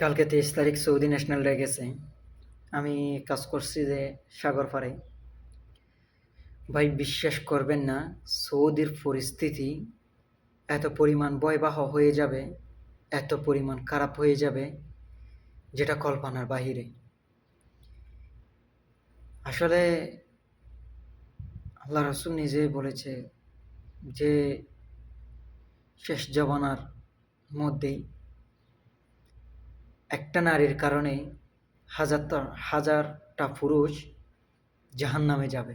কালকে 23 তারিখ Saudi national day গেছে। আমি কাজ করছি যে সাগর পাড়ে। ভাই বিশ্বাস করবেন না, সৌদির পরিস্থিতি এত পরিমাণ ভয়াবহ হয়ে যাবে, এত পরিমাণ খারাপ হয়ে যাবে, যেটা কল্পনার বাহিরে। আসলে আল্লাহ রাসূল নিজেই বলেছে যে শেষ জমানার মধ্যেই একটা নারীর কারণে হাজারটা পুরুষ জাহান্নামে যাবে।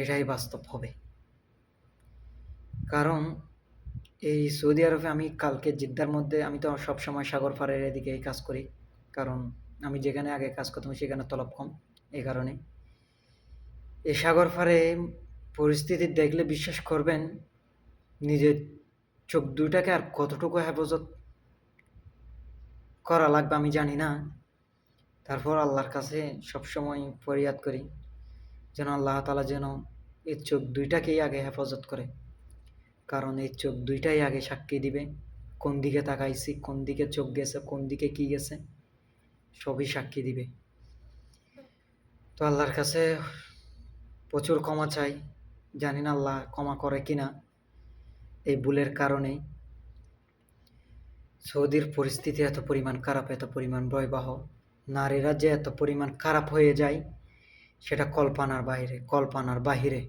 এটাই বাস্তব হবে। কারণ এই সৌদি আরবে আমি কালকে জিদ্দার মধ্যে, আমি তো সবসময় সাগর পাড়ের এদিকেই কাজ করি। কারণ আমি যেখানে আগে কাজ করতাম সেখানে তলব কম। এই কারণে এই সাগর পাড়ে পরিস্থিতি দেখলে বিশ্বাস করবেন, নিজের চোখ দুইটাকে আর কতটুকু হেফাজত করা লাগবে আমি জানি না। তারপর আল্লাহর কাছে সবসময় ফরিয়াদ করি যেন আল্লাহ তাআলা যেন এই চোখ দুইটাকেই আগে হেফাজত করে। কারণ এই চোখ দুইটাই আগে সাক্ষী দিবে কোন দিকে তাকাইছি, কোন দিকে চোখ গেছে, কোন দিকে কি গেছে, সবই সাক্ষী দিবে। তো আল্লাহর কাছে প্রচুর ক্ষমা চাই, জানি না আল্লাহ ক্ষমা করে কিনা। এই ভুলের কারণে সৌদির পরিস্থিতি এত পরিমাণ খারাপ, এত পরিমাণ ভয়াবহ, নারীরা যে এত পরিমাণ খারাপ হয়ে যায় সেটা কল্পনার বাইরে, কল্পনার বাহিরে।